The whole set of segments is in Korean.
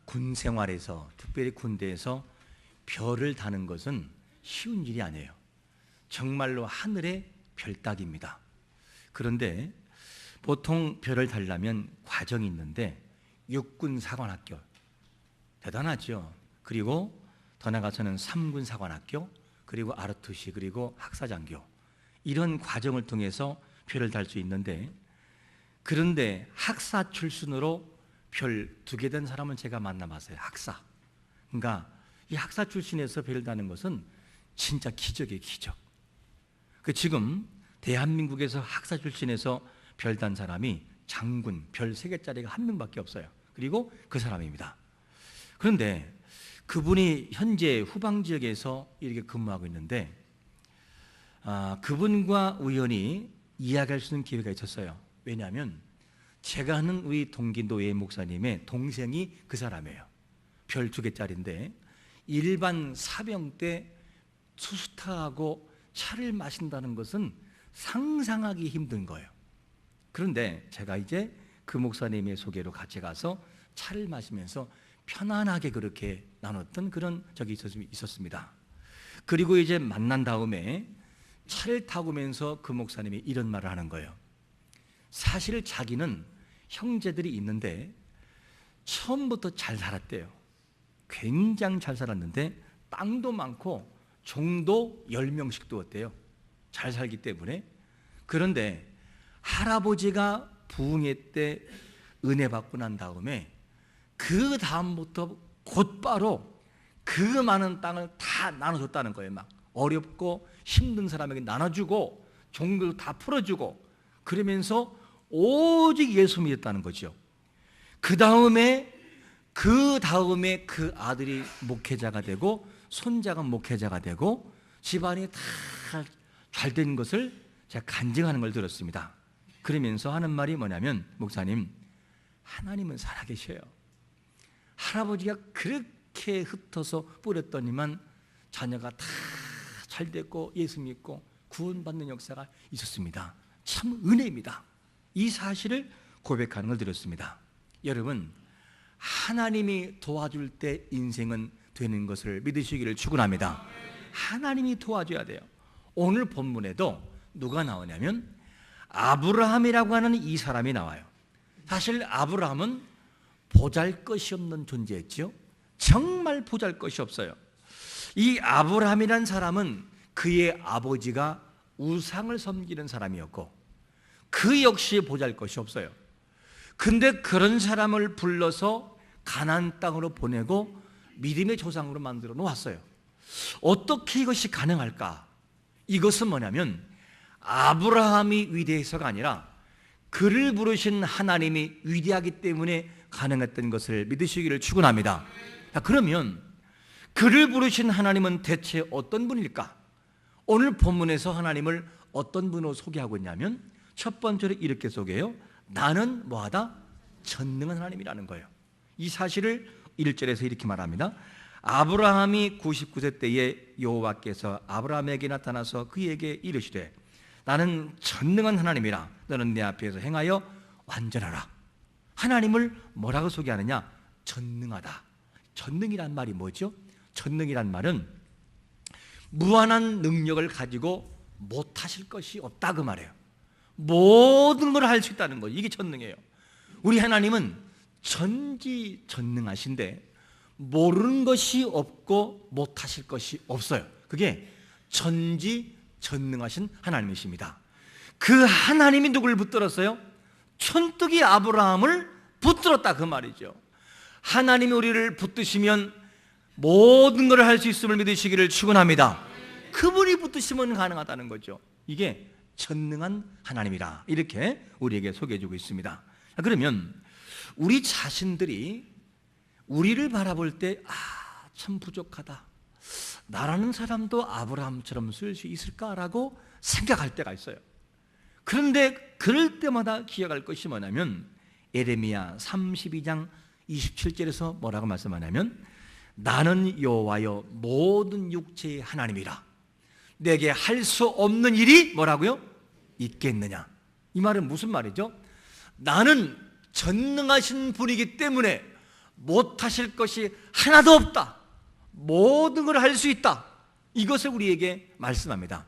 군 생활에서, 특별히 군대에서 별을 다는 것은 쉬운 일이 아니에요. 정말로 하늘의 별 따기입니다. 그런데 보통 별을 달려면 과정이 있는데 육군 사관학교 대단하죠. 그리고 더 나가서는 3군 사관학교, 그리고 ROTC, 그리고 학사장교, 이런 과정을 통해서 별을 달 수 있는데, 그런데 학사 출신으로 별 2개 된 사람은 제가 만나봤어요. 학사. 그러니까 이 학사 출신에서 별을 다는 것은 진짜 기적이에요. 기적. 지금 대한민국에서 학사 출신에서 별 단 사람이 장군 별 3개짜리가 1명밖에 없어요. 그리고 그 사람입니다. 그런데 그분이 현재 후방 지역에서 이렇게 근무하고 있는데, 그분과 우연히 이야기할 수 있는 기회가 있었어요. 왜냐하면 제가 아는 우리 동기 노예 목사님의 동생이 그 사람이에요. 별 2개짜리인데 일반 사병 때 수수타하고 차를 마신다는 것은 상상하기 힘든 거예요. 그런데 제가 이제 그 목사님의 소개로 같이 가서 차를 마시면서 편안하게 그렇게 나눴던 그런 적이 있었습니다. 그리고 이제 만난 다음에 차를 타고면서 그 목사님이 이런 말을 하는 거예요. 사실 자기는 형제들이 있는데 처음부터 잘 살았대요. 굉장히 잘 살았는데 땅도 많고 종도 10명씩 두었대요. 잘 살기 때문에. 그런데 할아버지가 부흥회 때 은혜 받고 난 다음에 그 다음부터 곧바로 그 많은 땅을 다 나눠줬다는 거예요. 막 어렵고 힘든 사람에게 나눠주고 종들도 다 풀어주고, 그러면서 오직 예수 믿었다는 거죠. 그 다음에 그 아들이 목회자가 되고 손자가 목회자가 되고 집안이 다 잘 된 것을 제가 간증하는 걸 들었습니다. 그러면서 하는 말이 뭐냐면, 목사님, 하나님은 살아계셔요. 할아버지가 그렇게 흩어서 뿌렸더니만 자녀가 다 잘 됐고 예수 믿고 구원받는 역사가 있었습니다. 참 은혜입니다. 이 사실을 고백하는 걸 들었습니다. 여러분, 하나님이 도와줄 때 인생은 되는 것을 믿으시기를 축원합니다. 하나님이 도와줘야 돼요. 오늘 본문에도 누가 나오냐면 아브라함이라고 하는 이 사람이 나와요. 사실 아브라함은 보잘것이 없는 존재였죠. 정말 보잘것이 없어요. 이 아브라함이라는 사람은 그의 아버지가 우상을 섬기는 사람이었고 그 역시 보잘것이 없어요. 근데 그런 사람을 불러서 가나안 땅으로 보내고 믿음의 조상으로 만들어 놓았어요. 어떻게 이것이 가능할까? 이것은 뭐냐면 아브라함이 위대해서가 아니라 그를 부르신 하나님이 위대하기 때문에 가능했던 것을 믿으시기를 축원합니다. 그러면 그를 부르신 하나님은 대체 어떤 분일까? 오늘 본문에서 하나님을 어떤 분으로 소개하고 있냐면 첫 번째로 이렇게 소개해요. 나는 뭐하다? 전능한 하나님이라는 거예요. 이 사실을 1절에서 이렇게 말합니다. 아브라함이 99세 때에 여호와께서 아브라함에게 나타나서 그에게 이르시되 나는 전능한 하나님이라 너는 내 앞에서 행하여 완전하라. 하나님을 뭐라고 소개하느냐? 전능하다. 전능이란 말이 뭐죠? 전능이란 말은 무한한 능력을 가지고 못하실 것이 없다 그 말이에요. 모든 걸 할 수 있다는 거예요. 이게 전능이에요. 우리 하나님은 전지전능하신데 모르는 것이 없고 못하실 것이 없어요. 그게 전지전능하신 하나님이십니다. 그 하나님이 누구를 붙들었어요? 촌뜨기 아브라함을 붙들었다 그 말이죠. 하나님이 우리를 붙드시면 모든 것을 할 수 있음을 믿으시기를 축원합니다. 그분이 붙드시면 가능하다는 거죠. 이게 전능한 하나님이라 이렇게 우리에게 소개해주고 있습니다. 그러면 우리 자신들이 우리를 바라볼 때 참 부족하다, 나라는 사람도 아브라함처럼 쓸 수 있을까라고 생각할 때가 있어요. 그런데 그럴 때마다 기억할 것이 뭐냐면 예레미야 32장 27절에서 뭐라고 말씀하냐면 나는 여호와여 모든 육체의 하나님이라 내게 할 수 없는 일이 뭐라고요? 있겠느냐. 이 말은 무슨 말이죠? 나는 전능하신 분이기 때문에 못하실 것이 하나도 없다. 모든 걸 할 수 있다. 이것을 우리에게 말씀합니다.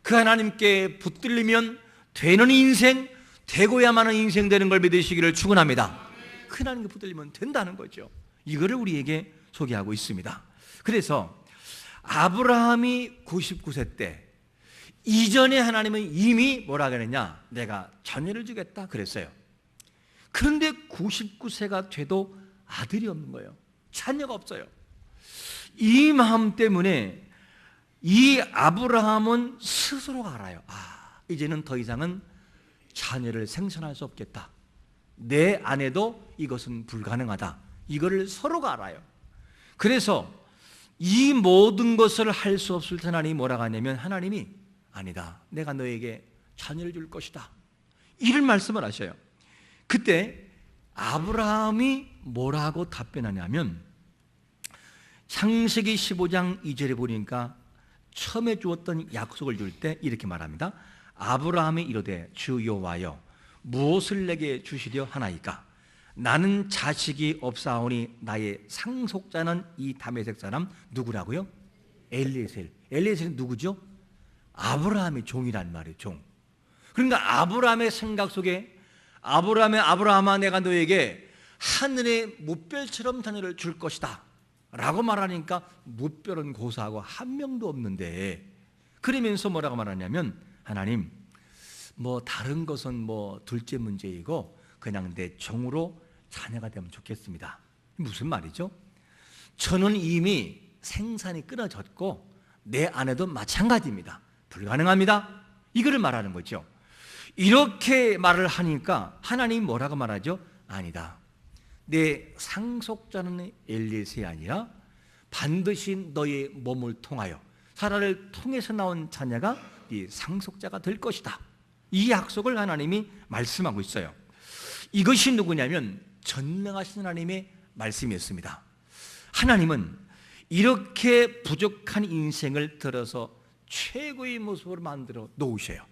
그 하나님께 붙들리면 되는 인생, 되고야만 하는 인생 되는 걸 믿으시기를 축원합니다. 그 하나님께 붙들리면 된다는 거죠. 이거를 우리에게 소개하고 있습니다. 그래서 아브라함이 99세 때 이전에 하나님은 이미 뭐라 그랬냐? 내가 자녀를 주겠다 그랬어요. 그런데 99세가 돼도 아들이 없는 거예요. 자녀가 없어요. 이 마음 때문에 이 아브라함은 스스로가 알아요. 이제는 더 이상은 자녀를 생산할 수 없겠다. 내 안에도 이것은 불가능하다. 이거를 서로가 알아요. 그래서 이 모든 것을 할 수 없을 때 하나님이 뭐라고 하냐면 하나님이 아니다. 내가 너에게 자녀를 줄 것이다. 이런 말씀을 하셔요. 그때 아브라함이 뭐라고 답변하냐면 창세기 15장 2절에 보니까 처음에 주었던 약속을 줄 때 이렇게 말합니다. 아브라함이 이르되 주 여호와여 무엇을 내게 주시려 하나이까? 나는 자식이 없사오니 나의 상속자는 이 다메섹 사람 누구라고요? 엘리에셀. 엘리에셀은 누구죠? 아브라함의 종이란 말이에요. 종. 그러니까 아브라함의 생각 속에 아브라함아 내가 너에게 하늘의 무별처럼 자녀를 줄 것이다 라고 말하니까 무별은 고사하고 한 명도 없는데, 그러면서 뭐라고 말하냐면 하나님 뭐 다른 것은 뭐 둘째 문제이고 그냥 내 종으로 자녀가 되면 좋겠습니다. 무슨 말이죠? 저는 이미 생산이 끊어졌고 내 아내도 마찬가지입니다. 불가능합니다. 이거를 말하는 거죠. 이렇게 말을 하니까 하나님이 뭐라고 말하죠? 아니다. 내 상속자는 엘리에셀이 아니라 반드시 너의 몸을 통하여 사라를 통해서 나온 자녀가 네 상속자가 될 것이다. 이 약속을 하나님이 말씀하고 있어요. 이것이 누구냐면 전능하신 하나님의 말씀이었습니다. 하나님은 이렇게 부족한 인생을 들어서 최고의 모습으로 만들어 놓으셔요.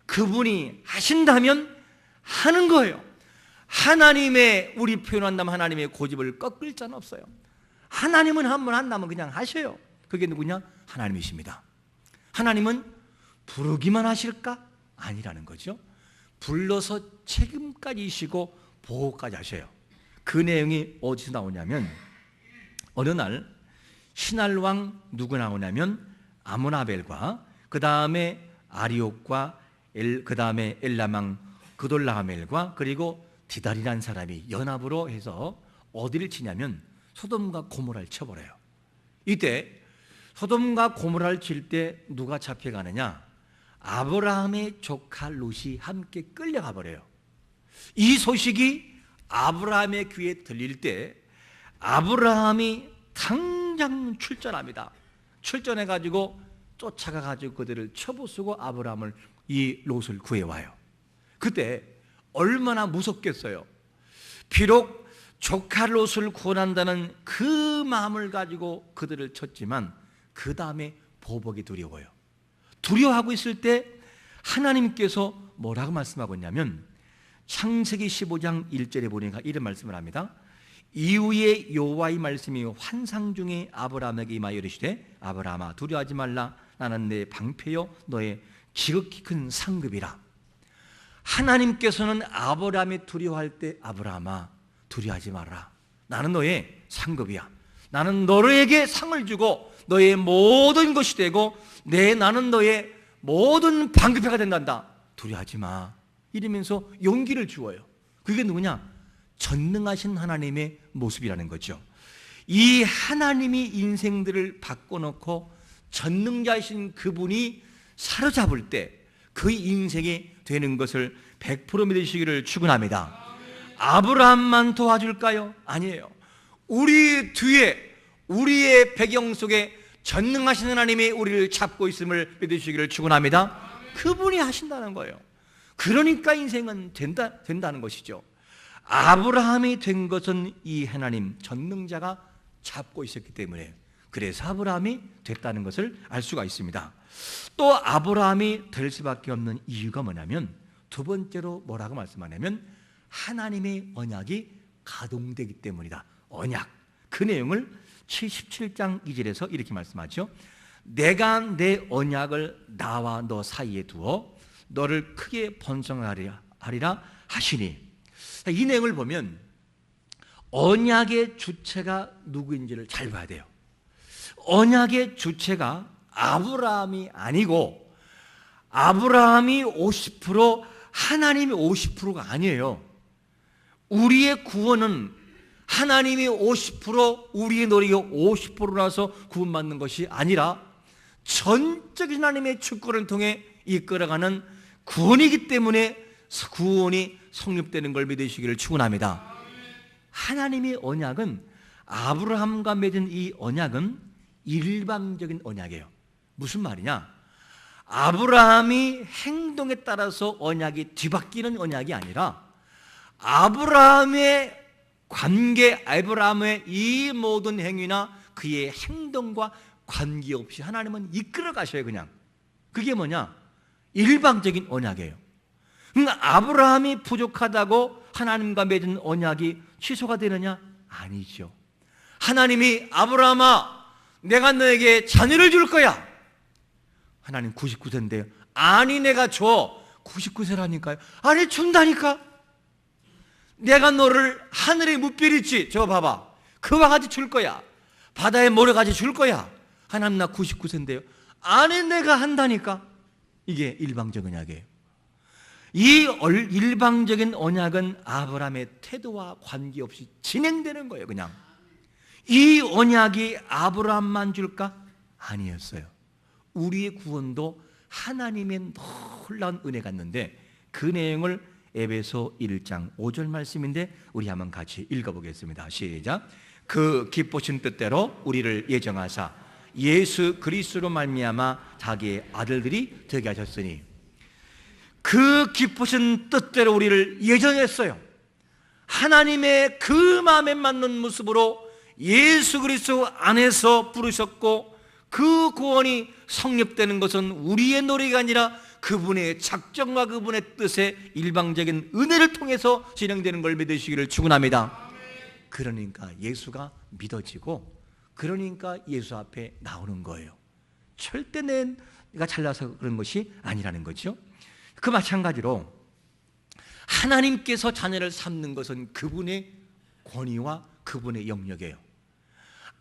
그분이 하신다면 하는 거예요. 하나님의, 우리 표현한다면 하나님의 고집을 꺾을 자는 없어요. 하나님은 한 번 한다면 그냥 하셔요. 그게 누구냐? 하나님이십니다. 하나님은 부르기만 하실까? 아니라는 거죠. 불러서 책임까지 지시고 보호까지 하셔요. 그 내용이 어디서 나오냐면 어느 날 신할왕 누구 나오냐면 아므나벨과 그 다음에 아리옥과 그 다음에 엘라망 그돌라하멜과 그리고 디달이라는 사람이 연합으로 해서 어디를 치냐면 소돔과 고모라를 쳐버려요. 이때 소돔과 고모라를 칠 때 누가 잡혀가느냐? 아브라함의 조카 롯이 함께 끌려가 버려요. 이 소식이 아브라함의 귀에 들릴 때 아브라함이 당장 출전합니다. 출전해가지고 쫓아가가지고 그들을 쳐부수고 아브라함을, 이 롯을 구해와요. 그때 얼마나 무섭겠어요. 비록 조카 롯을 구원한다는 그 마음을 가지고 그들을 쳤지만 그 다음에 보복이 두려워요. 두려워하고 있을 때 하나님께서 뭐라고 말씀하고 있냐면 창세기 15장 1절에 보니까 이런 말씀을 합니다. 이후에 여호와의 말씀이 환상 중에 아브라함에게 임하여 이르시되 아브라함아 두려워하지 말라. 나는 내 방패요 너의 지극히 큰 상급이라. 하나님께서는 아브라함이 두려워할 때 아브라함아 두려워하지 말라. 나는 너의 상급이야. 나는 너에게 상을 주고 너의 모든 것이 되고 나는 너의 모든 방패가 된단다. 두려워하지 마. 이러면서 용기를 주어요. 그게 누구냐? 전능하신 하나님의 모습이라는 거죠. 이 하나님이 인생들을 바꿔놓고 전능자이신 그분이 사로잡을 때 그 인생이 되는 것을 100% 믿으시기를 축원합니다. 아브라함만 도와줄까요? 아니에요. 우리 뒤에, 우리의 배경 속에 전능하신 하나님이 우리를 잡고 있음을 믿으시기를 축원합니다. 그분이 하신다는 거예요. 그러니까 인생은 된다는 것이죠. 아브라함이 된 것은 이 하나님 전능자가 잡고 있었기 때문에, 그래서 아브라함이 됐다는 것을 알 수가 있습니다. 또 아브라함이 될 수밖에 없는 이유가 뭐냐면 두 번째로 뭐라고 말씀하냐면 하나님의 언약이 가동되기 때문이다. 언약, 그 내용을 77장 2절에서 이렇게 말씀하죠. 내가 내 언약을 나와 너 사이에 두어 너를 크게 번성하리라 하시니, 이 내용을 보면 언약의 주체가 누구인지를 잘 봐야 돼요. 언약의 주체가 아브라함이 아니고 아브라함이 50%, 하나님이 50%가 아니에요. 우리의 구원은 하나님이 50%, 우리의 노력이 50%라서 구원받는 것이 아니라 전적인 하나님의 축구를 통해 이끌어가는 구원이기 때문에 구원이 성립되는 걸 믿으시기를 축원합니다. 하나님의 언약은, 아브라함과 맺은 이 언약은 일방적인 언약이에요. 무슨 말이냐? 아브라함이 행동에 따라서 언약이 뒤바뀌는 언약이 아니라 아브라함의 관계, 아브라함의 이 모든 행위나 그의 행동과 관계없이 하나님은 이끌어 가셔요. 그냥 그게 뭐냐? 일방적인 언약이에요. 그러니까 아브라함이 부족하다고 하나님과 맺은 언약이 취소가 되느냐? 아니죠. 하나님이 아브라함아, 내가 너에게 자녀를 줄 거야. 하나님 99세인데요. 아니, 내가 줘. 99세라니까요. 아니, 준다니까. 내가 너를 하늘의 무별 있지, 저거 봐봐, 그와 같이 줄 거야. 바다의 모래같이 줄 거야. 하나님 나 99세인데요. 아니, 내가 한다니까. 이게 일방적인 언약이에요. 이 일방적인 언약은 아브라함의 태도와 관계없이 진행되는 거예요. 그냥 이 언약이 아브라함만 줄까? 아니었어요. 우리의 구원도 하나님의 놀라운 은혜가 있는데, 그 내용을 에베소 1장 5절 말씀인데 우리 한번 같이 읽어보겠습니다. 시작. 그 기쁘신 뜻대로 우리를 예정하사 예수 그리스도로 말미암아 자기의 아들들이 되게 하셨으니, 그 기쁘신 뜻대로 우리를 예정했어요. 하나님의 그 마음에 맞는 모습으로 예수 그리스도 안에서 부르셨고, 그 구원이 성립되는 것은 우리의 노력이 아니라 그분의 작정과 그분의 뜻의 일방적인 은혜를 통해서 진행되는 걸 믿으시기를 축원합니다. 그러니까 예수가 믿어지고, 그러니까 예수 앞에 나오는 거예요. 절대 내가 잘나서 그런 것이 아니라는 거죠. 그 마찬가지로 하나님께서 자녀를 삼는 것은 그분의 권위와 그분의 영역이에요.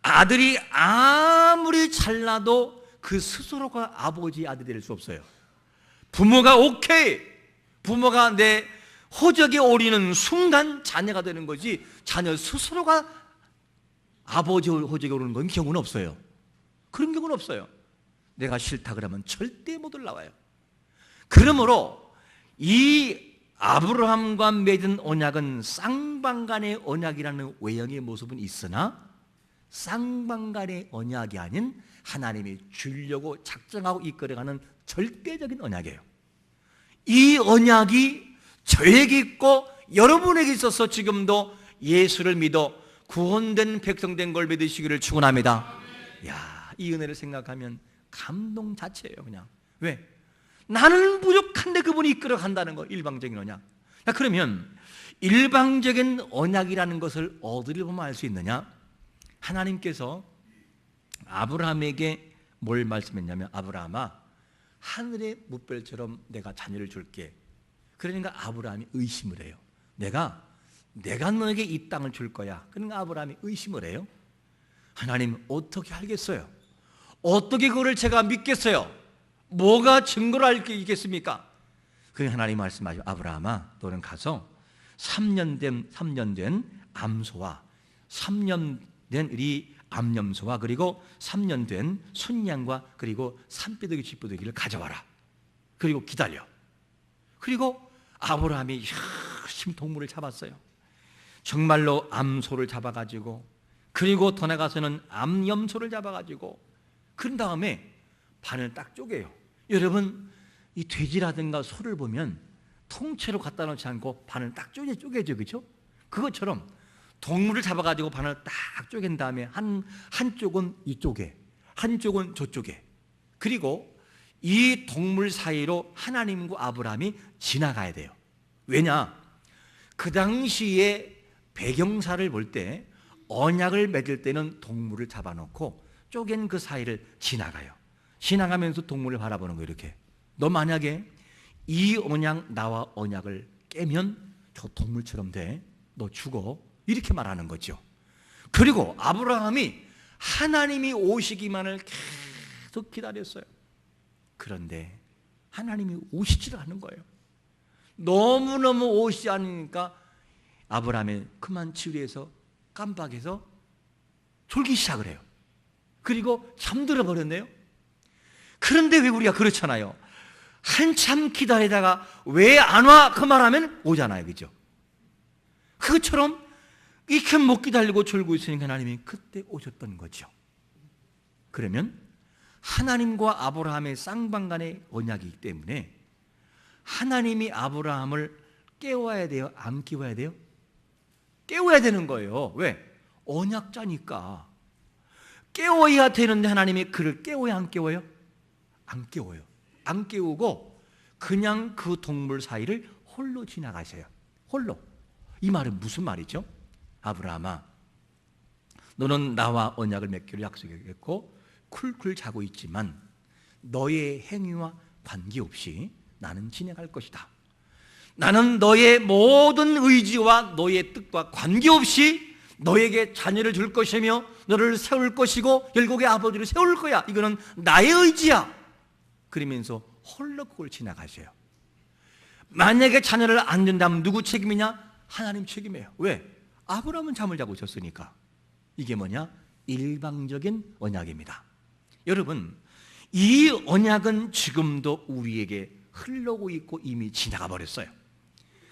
아들이 아무리 잘나도 그 스스로가 아버지 아들이 될 수 없어요. 부모가 오케이, 부모가 내 호적에 오리는 순간 자녀가 되는 거지, 자녀 스스로가 아버지 호적에 오르는 건 경우는 없어요. 그런 경우는 없어요. 내가 싫다 그러면 절대 못 올라와요. 그러므로 이 아브라함과 맺은 언약은 쌍방간의 언약이라는 외형의 모습은 있으나 쌍방간의 언약이 아닌 하나님이 주려고 작정하고 이끌어가는 절대적인 언약이에요. 이 언약이 저에게 있고 여러분에게 있어서 지금도 예수를 믿어 구원된 백성 된 걸 믿으시기를 축원합니다. 야, 이 은혜를 생각하면 감동 자체예요. 그냥 왜? 나는 부족한데 그분이 이끌어 간다는 거, 일방적인 언약. 자, 그러면 일방적인 언약이라는 것을 어디를 보면 알 수 있느냐? 하나님께서 아브라함에게 뭘 말씀했냐면, 아브라함아, 하늘의 뭇별처럼 내가 자녀를 줄게. 그러니까 아브라함이 의심을 해요. 내가 너에게 이 땅을 줄 거야. 그러니까 아브라함이 의심을 해요. 하나님, 어떻게 알겠어요? 어떻게 그거를 제가 믿겠어요? 뭐가 증거로 알 게 있겠습니까? 그러니까 하나님 말씀하시죠. 아브라함아, 너는 가서 3년 된 암소와 3년 된 우리 암염소와 그리고 3년 된 순양과 그리고 산비둘기 쥐비둘기를 가져와라. 그리고 기다려. 그리고 아브라함이 열심히 동물을 잡았어요. 정말로 암소를 잡아가지고, 그리고 더 나가서는 암염소를 잡아가지고, 그런 다음에 반을 딱 쪼개요. 여러분, 이 돼지라든가 소를 보면 통째로 갖다 놓지 않고 반을 딱 쪼개죠, 그렇죠? 그것처럼 동물을 잡아가지고 반을 딱 쪼갠 다음에 한쪽은 이쪽에, 한쪽은 저쪽에, 그리고 이 동물 사이로 하나님과 아브라함이 지나가야 돼요. 왜냐? 그 당시에 배경사를 볼 때 언약을 맺을 때는 동물을 잡아놓고 쪼갠 그 사이를 지나가요. 지나가면서 동물을 바라보는 거예요. 이렇게. 너 만약에 이 언약, 나와 언약을 깨면 저 동물처럼 돼. 너 죽어. 이렇게 말하는 거죠. 그리고 아브라함이 하나님이 오시기만을 계속 기다렸어요. 그런데 하나님이 오시지를 않은 거예요. 너무너무 오시지 않으니까 아브라함이 그만 지루해서 깜빡해서 졸기 시작을 해요. 그리고 잠들어 버렸네요. 그런데 왜 우리가 그렇잖아요. 한참 기다리다가 왜 안 와? 그 말하면 오잖아요. 그죠? 그것처럼 이렇게 못 기다리고 졸고 있으니까 하나님이 그때 오셨던 거죠. 그러면 하나님과 아브라함의 쌍방간의 언약이기 때문에 하나님이 아브라함을 깨워야 돼요? 안 깨워야 돼요? 깨워야 되는 거예요. 왜? 언약자니까. 깨워야 되는데 하나님이 그를 깨워야 안 깨워요? 안 깨워요. 안 깨우고 그냥 그 동물 사이를 홀로 지나가세요. 홀로. 이 말은 무슨 말이죠? 아브라함아, 너는 나와 언약을 맺기로 약속했고 쿨쿨 자고 있지만 너의 행위와 관계없이 나는 진행할 것이다. 나는 너의 모든 의지와 너의 뜻과 관계없이 너에게 자녀를 줄 것이며 너를 세울 것이고 열국의 아버지를 세울 거야. 이거는 나의 의지야. 그러면서 홀로 그걸 지나가세요. 만약에 자녀를 안 준다면 누구 책임이냐? 하나님 책임이에요. 왜? 아브라함은 잠을 자고 있었으니까. 이게 뭐냐? 일방적인 언약입니다. 여러분, 이 언약은 지금도 우리에게 흘러오고 있고 이미 지나가 버렸어요.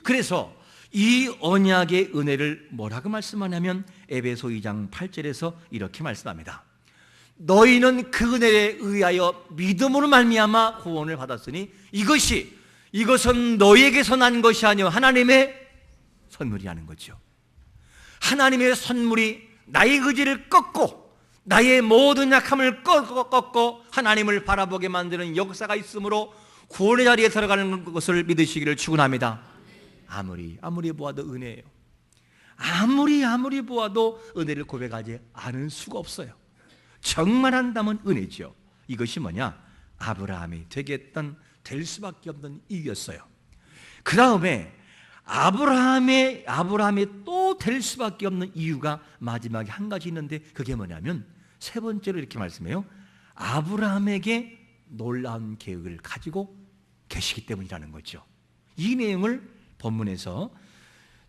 그래서 이 언약의 은혜를 뭐라고 말씀하냐면 에베소 2장 8절에서 이렇게 말씀합니다. 너희는 그 은혜에 의하여 믿음으로 말미암아 구원을 받았으니 이것은 너희에게서 난 것이 아니요 하나님의 선물이라는 거죠. 하나님의 선물이 나의 의지를 꺾고 나의 모든 약함을 꺾고 하나님을 바라보게 만드는 역사가 있으므로 구원의 자리에 들어가는 것을 믿으시기를 축원합니다. 아무리 보아도 은혜예요. 아무리 보아도 은혜를 고백하지 않을 수가 없어요. 정말 한다면 은혜죠. 이것이 뭐냐? 아브라함이 되겠던 될 수밖에 없는 이유였어요. 그 다음에 아브라함이 또 될 수밖에 없는 이유가 마지막에 한 가지 있는데 그게 뭐냐면 세 번째로 이렇게 말씀해요. 아브라함에게 놀라운 계획을 가지고 계시기 때문이라는 거죠. 이 내용을 본문에서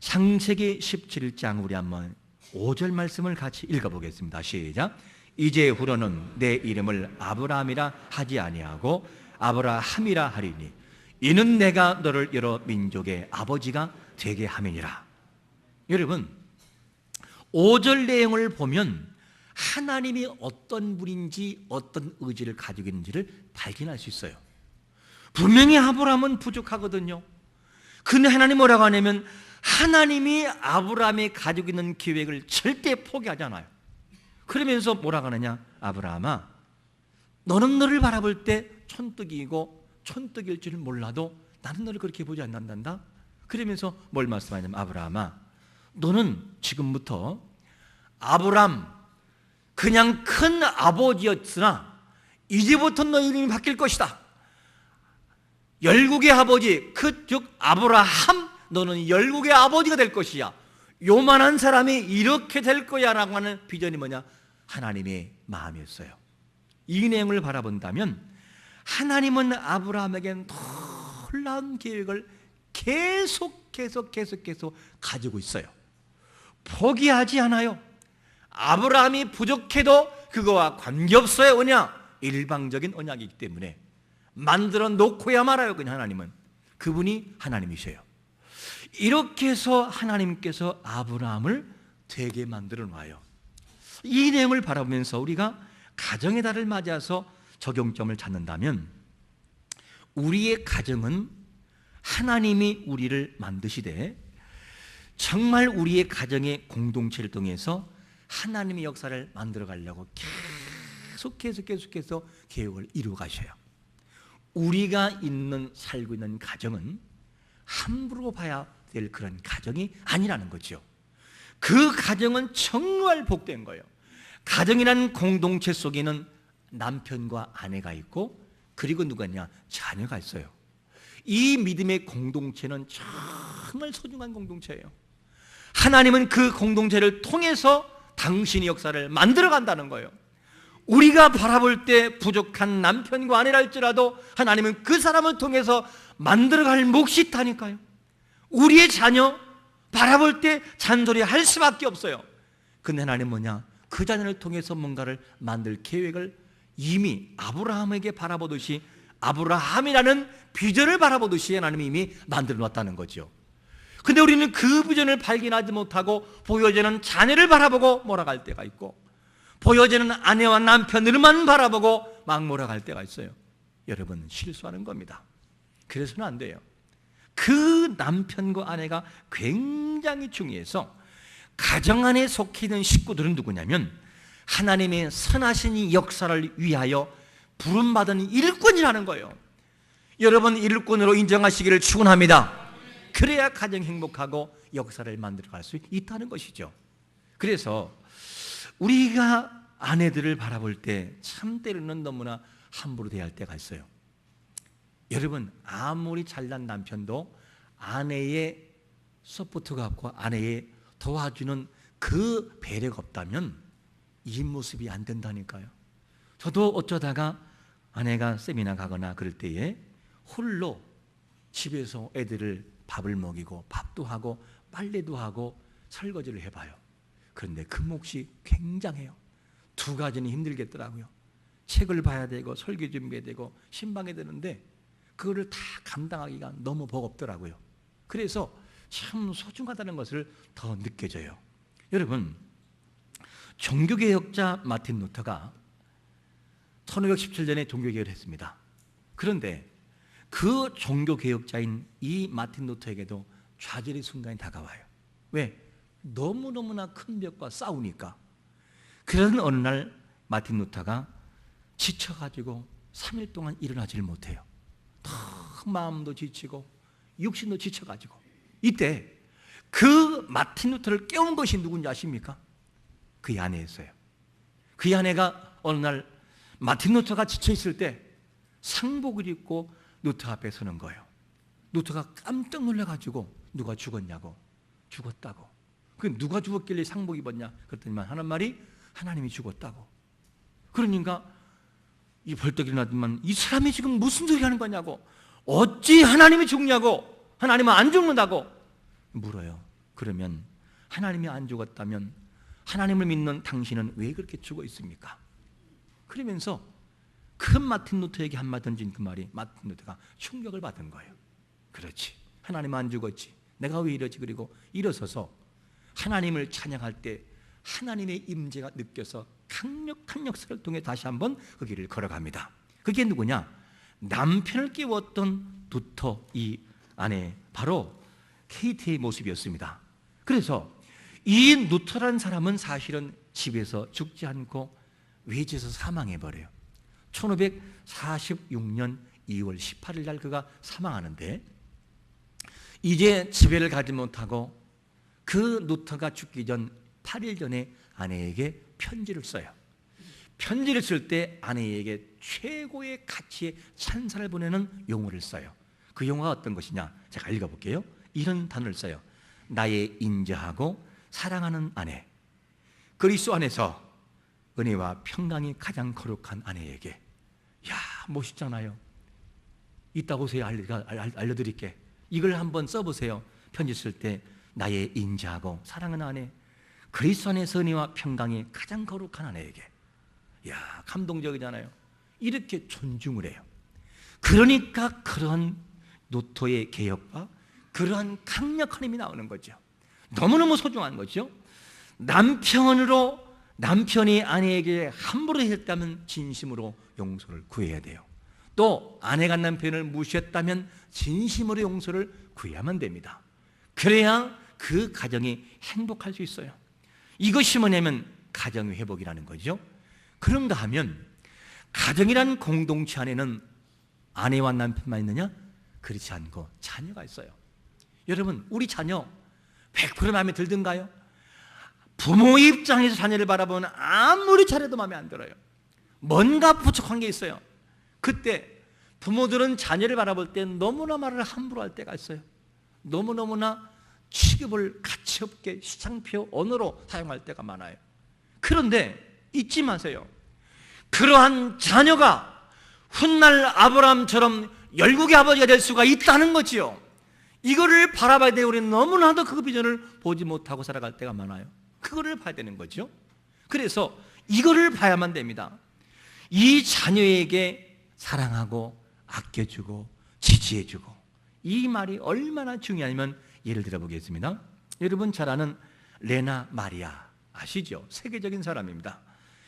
창세기 17장 우리 한번 5절 말씀을 같이 읽어보겠습니다. 시작. 이제후로는 내 이름을 아브라함이라 하지 아니하고 아브라함이라 하리니 이는 내가 너를 여러 민족의 아버지가 되게 함이니라. 여러분, 5절 내용을 보면 하나님이 어떤 분인지 어떤 의지를 가지고 있는지를 발견할 수 있어요. 분명히 아브라함은 부족하거든요. 근데 하나님 뭐라고 하냐면 하나님이 아브라함이 가지고 있는 계획을 절대 포기하잖아요. 그러면서 뭐라고 하느냐? 아브라함아, 너는 너를 바라볼 때 촌뜨기이고 촌뜨기일 줄은 몰라도 나는 너를 그렇게 보지 않는단다. 그러면서 뭘 말씀하냐면 아브라함아, 너는 지금부터 아브람 그냥 큰 아버지였으나 이제부터 너 이름이 바뀔 것이다. 열국의 아버지, 즉 아브라함, 너는 열국의 아버지가 될 것이야. 요만한 사람이 이렇게 될 거야 라고 하는 비전이 뭐냐? 하나님의 마음이었어요. 이 내용을 바라본다면 하나님은 아브라함에게 놀라운 계획을 계속 가지고 있어요. 포기하지 않아요. 아브라함이 부족해도 그거와 관계없어요. 왜냐? 일방적인 언약이기 때문에 만들어 놓고야 말아요. 그냥 하나님은. 그분이 하나님이세요. 이렇게 해서 하나님께서 아브라함을 되게 만들어 놔요. 이 내용을 바라보면서 우리가 가정의 달을 맞아서 적용점을 찾는다면 우리의 가정은 하나님이 우리를 만드시되 정말 우리의 가정의 공동체를 통해서 하나님의 역사를 만들어 가려고 계속해서 계획을 이루어 가셔요. 우리가 살고 있는 가정은 함부로 봐야 될 그런 가정이 아니라는 거죠. 그 가정은 정말 복된 거예요. 가정이라는 공동체 속에는 남편과 아내가 있고 그리고 누가냐? 자녀가 있어요. 이 믿음의 공동체는 정말 소중한 공동체예요. 하나님은 그 공동체를 통해서 당신의 역사를 만들어 간다는 거예요. 우리가 바라볼 때 부족한 남편과 아내라 할지라도 하나님은 그 사람을 통해서 만들어갈 몫이 있다니까요. 우리의 자녀 바라볼 때 잔소리 할 수밖에 없어요. 근데 하나님은 뭐냐? 그 자녀를 통해서 뭔가를 만들 계획을 이미 아브라함에게 바라보듯이, 아브라함이라는 비전을 바라보듯이 하나님이 이미 만들어 놨다는 거죠. 근데 우리는 그 비전을 발견하지 못하고 보여지는 자녀를 바라보고 몰아갈 때가 있고, 보여지는 아내와 남편들만 바라보고 막 몰아갈 때가 있어요. 여러분, 실수하는 겁니다. 그래서는 안 돼요. 그 남편과 아내가 굉장히 중요해서 가정 안에 속해 있는 식구들은 누구냐면 하나님의 선하신 이 역사를 위하여 부름받은 일꾼이라는 거예요. 여러분, 일꾼으로 인정하시기를 축원합니다. 그래야 가정이 행복하고 역사를 만들어갈 수 있다는 것이죠. 그래서 우리가 아내들을 바라볼 때 참 때로는 너무나 함부로 대할 때가 있어요. 여러분, 아무리 잘난 남편도 아내의 서포트가 없고 아내의 도와주는 그 배려가 없다면 이 모습이 안 된다니까요. 저도 어쩌다가 아내가 세미나 가거나 그럴 때에 홀로 집에서 애들을 밥을 먹이고 밥도 하고 빨래도 하고 설거지를 해봐요. 그런데 그 몫이 굉장해요. 두 가지는 힘들겠더라고요. 책을 봐야 되고 설교 준비해야 되고 신방해야 되는데 그거를 다 감당하기가 너무 버겁더라고요. 그래서 참 소중하다는 것을 더 느껴져요. 여러분, 종교개혁자 마틴 루터가 1517년에 종교개혁을 했습니다. 그런데 그 종교개혁자인 이 마틴 루터에게도 좌절의 순간이 다가와요. 왜? 너무너무나 큰 벽과 싸우니까. 그런 어느 날 마틴 루터가 지쳐가지고 3일 동안 일어나지를 못해요. 마음도 지치고 육신도 지쳐가지고. 이때 그 마틴 루터를 깨운 것이 누군지 아십니까? 그의 아내였어요. 그의 아내가 어느 날 마틴 루터가 지쳐있을 때 상복을 입고 루터 앞에 서는 거예요. 루터가 깜짝 놀라가지고 누가 죽었냐고. 죽었다고. 그 누가 죽었길래 상복 입었냐 그랬더니만 하는 말이 하나님이 죽었다고. 그러니까 이 벌떡 일어나더만 이 사람이 지금 무슨 소리 하는 거냐고. 어찌 하나님이 죽냐고. 하나님은 안 죽는다고 물어요. 그러면 하나님이 안 죽었다면 하나님을 믿는 당신은 왜 그렇게 죽어 있습니까? 그러면서 큰 마틴 루터에게 한마디 던진 그 말이 마틴 루터가 충격을 받은 거예요. 그렇지, 하나님은 안 죽었지, 내가 왜 이러지? 그리고 일어서서 하나님을 찬양할 때 하나님의 임재가 느껴서 강력한 역사를 통해 다시 한번 그 길을 걸어갑니다. 그게 누구냐? 남편을 깨웠던 루터 이 아내, 바로 케이트의 모습이었습니다. 그래서 이 루터라는 사람은 사실은 집에서 죽지 않고 외지에서 사망해버려요. 1546년 2월 18일 날 그가 사망하는데, 이제 지배를 가지 못하고 그 루터가 죽기 전 8일 전에 아내에게 편지를 써요. 편지를 쓸 때 아내에게 최고의 가치의 찬사를 보내는 용어를 써요. 그 용어가 어떤 것이냐? 제가 읽어볼게요. 이런 단어를 써요. 나의 인자하고 사랑하는 아내, 그리스도 안에서 은혜와 평강이 가장 거룩한 아내에게. 야, 멋있잖아요. 이따 보세요. 알려드릴게. 이걸 한번 써보세요. 편지 쓸 때 나의 인자하고 사랑하는 아내, 그리스도 안에서 은혜와 평강이 가장 거룩한 아내에게. 야, 감동적이잖아요. 이렇게 존중을 해요. 그러니까 그런 루터의 개혁과 그러한 강력한 힘이 나오는 거죠. 너무너무 소중한 거죠. 남편이 아내에게 함부로 했다면 진심으로 용서를 구해야 돼요. 또 아내가 남편을 무시했다면 진심으로 용서를 구해야만 됩니다. 그래야 그 가정이 행복할 수 있어요. 이것이 뭐냐면 가정의 회복이라는 거죠. 그런가 하면 가정이라는 공동체 안에는 아내와 남편만 있느냐? 그렇지 않고 자녀가 있어요. 여러분, 우리 자녀 100% 마음에 들든가요? 부모 입장에서 자녀를 바라보면 아무리 잘해도 마음에 안 들어요. 뭔가 부족한 게 있어요. 그때 부모들은 자녀를 바라볼 때 너무나 말을 함부로 할 때가 있어요. 너무너무나 취급을 가치없게 시장표 언어로 사용할 때가 많아요. 그런데 잊지 마세요. 그러한 자녀가 훗날 아브라함처럼 열국의 아버지가 될 수가 있다는 거지요. 이거를 바라봐야 돼요. 우리는 너무나도 그 비전을 보지 못하고 살아갈 때가 많아요. 그거를 봐야 되는 거죠. 그래서 이거를 봐야만 됩니다. 이 자녀에게 사랑하고 아껴주고 지지해주고, 이 말이 얼마나 중요하냐면 예를 들어 보겠습니다. 여러분 잘 아는 레나 마리아 아시죠? 세계적인 사람입니다.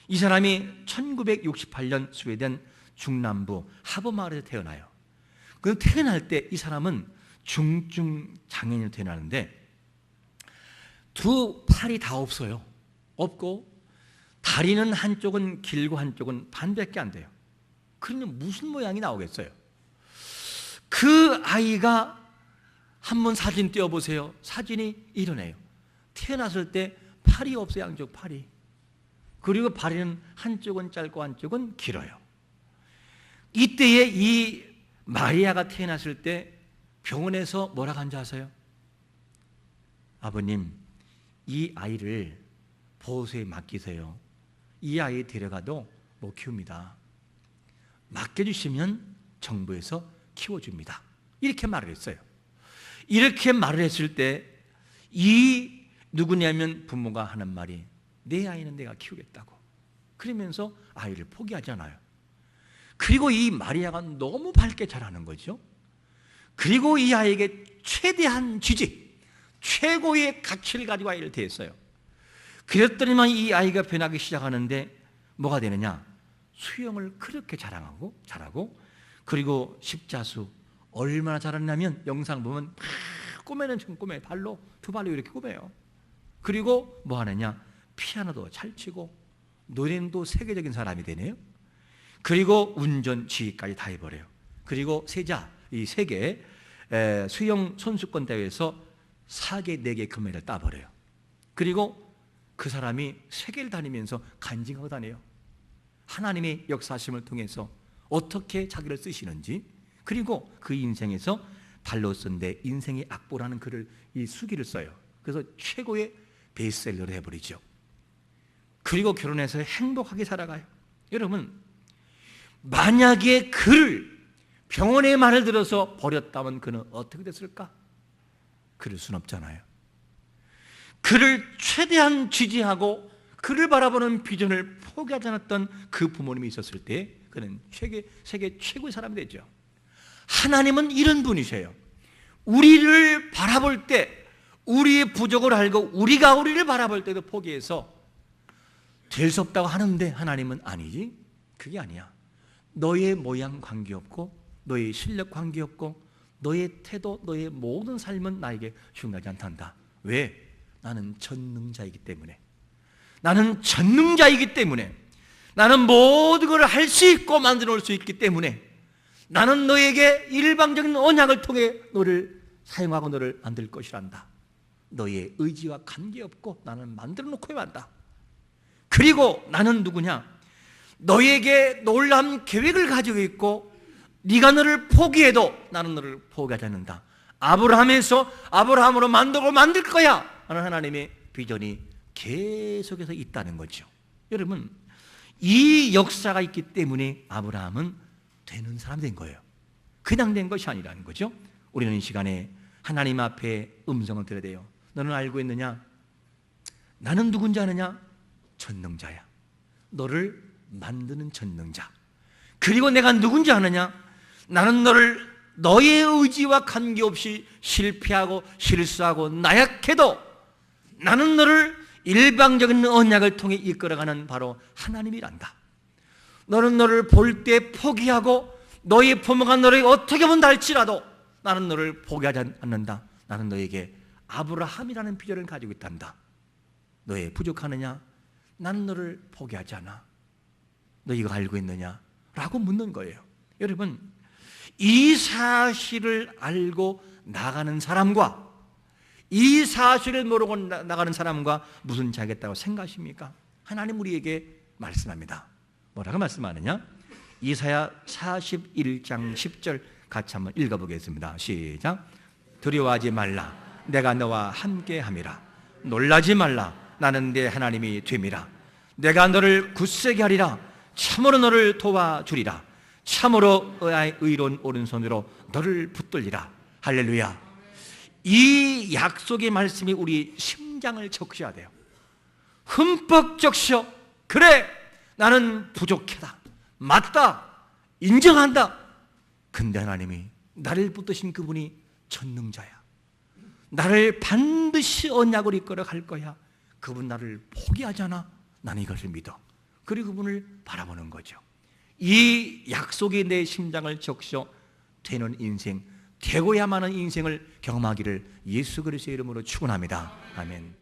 이 사람이 1968년 스웨덴 중남부 하버마을에서 태어나요. 그 태어날 때 이 사람은 중증 장애인으로 태어나는데 두 팔이 다 없어요. 없고 다리는 한쪽은 길고 한쪽은 반밖에 안 돼요. 그러면 무슨 모양이 나오겠어요? 그 아이가 한번 사진 띄워보세요. 사진이 이러네요. 태어났을 때 팔이 없어요. 양쪽 팔이. 그리고 다리는 한쪽은 짧고 한쪽은 길어요. 이때에 이 마리아가 태어났을 때 병원에서 뭐라고 한지 아세요? 아버님, 이 아이를 보호소에 맡기세요. 이 아이 데려가도 못 키웁니다. 맡겨주시면 정부에서 키워줍니다. 이렇게 말을 했어요. 이렇게 말을 했을 때 이 누구냐면 부모가 하는 말이 내 아이는 내가 키우겠다고. 그러면서 아이를 포기하잖아요. 그리고 이 마리아가 너무 밝게 자라는 거죠. 그리고 이 아이에게 최대한 지지, 최고의 가치를 가지고 아이를 대했어요. 그랬더니만 이 아이가 변하기 시작하는데 뭐가 되느냐? 수영을 그렇게 잘하고 그리고 십자수 얼마나 잘하냐면 영상 보면 막 꼬매는 꼬매 발로 두 발로 이렇게 꼬매요. 그리고 뭐 하느냐? 피아노도 잘 치고 노래도 세계적인 사람이 되네요. 그리고 운전 지휘까지 다 해버려요. 그리고 이 세계 수영 선수권 대회에서 4개, 4개 금메달을 따버려요. 그리고 그 사람이 세계를 다니면서 간증하고 다녀요. 하나님의 역사하심을 통해서 어떻게 자기를 쓰시는지, 그리고 그 인생에서 달로 쓴데 인생의 악보라는 글을, 이 수기를 써요. 그래서 최고의 베스트셀러를 해버리죠. 그리고 결혼해서 행복하게 살아가요. 여러분, 만약에 그를 병원의 말을 들어서 버렸다면 그는 어떻게 됐을까? 그럴 순 없잖아요. 그를 최대한 지지하고 그를 바라보는 비전을 포기하지 않았던 그 부모님이 있었을 때 그는 세계 최고의 사람이 되죠. 하나님은 이런 분이세요. 우리를 바라볼 때 우리의 부족을 알고 우리가 우리를 바라볼 때도 포기해서 될 수 없다고 하는데 하나님은 아니지, 그게 아니야. 너의 모양 관계없고 너의 실력 관계없고 너의 태도, 너의 모든 삶은 나에게 중요하지 않단다. 왜? 나는 전능자이기 때문에. 나는 전능자이기 때문에. 나는 모든 걸 할 수 있고 만들어 올 수 있기 때문에 나는 너에게 일방적인 언약을 통해 너를 사용하고 너를 만들 것이란다. 너의 의지와 관계없고 나는 만들어 놓고 한다. 그리고 나는 누구냐? 너에게 놀라운 계획을 가지고 있고 네가 너를 포기해도 나는 너를 포기하지 않는다. 아브라함에서 아브라함으로 만들고 만들 거야 하는 하나님의 비전이 계속해서 있다는 거죠. 여러분, 이 역사가 있기 때문에 아브라함은 되는 사람이 된 거예요. 그냥 된 것이 아니라는 거죠. 우리는 이 시간에 하나님 앞에 음성을 들어야 돼요. 너는 알고 있느냐? 나는 누군지 아느냐? 전능자야. 너를 만드는 전능자. 그리고 내가 누군지 아느냐? 나는 너의 의지와 관계없이 실패하고 실수하고 나약해도 나는 너를 일방적인 언약을 통해 이끌어가는 바로 하나님이란다. 너는 너를 볼 때 포기하고 너의 부모가 너를 어떻게 본다 할지라도 나는 너를 포기하지 않는다. 나는 너에게 아브라함이라는 비전을 가지고 있단다. 너의 부족하느냐? 나는 너를 포기하지 않아. 너 이거 알고 있느냐? 라고 묻는 거예요. 여러분, 이 사실을 알고 나가는 사람과 이 사실을 모르고 나가는 사람과 무슨 자겠다고 생각하십니까? 하나님 우리에게 말씀합니다. 뭐라고 말씀하느냐? 이사야 41장 10절 같이 한번 읽어보겠습니다. 시작. 두려워하지 말라. 내가 너와 함께함이라. 놀라지 말라. 나는 네 하나님이 됨이라. 내가 너를 굳세게 하리라. 참으로 너를 도와주리라. 참으로 의로운 오른손으로 너를 붙들리라. 할렐루야. 이 약속의 말씀이 우리 심장을 적셔야 돼요. 흠뻑 적셔. 그래, 나는 부족하다. 맞다. 인정한다. 근데 하나님이 나를 붙드신 그분이 전능자야. 나를 반드시 언약을 이끌어 갈 거야. 그분 나를 포기하잖아. 나는 이것을 믿어. 그리고 그분을 바라보는 거죠. 이 약속이 내 심장을 적셔 되는 인생, 되고야 마는 인생을 경험하기를 예수 그리스도의 이름으로 축원합니다. 아멘.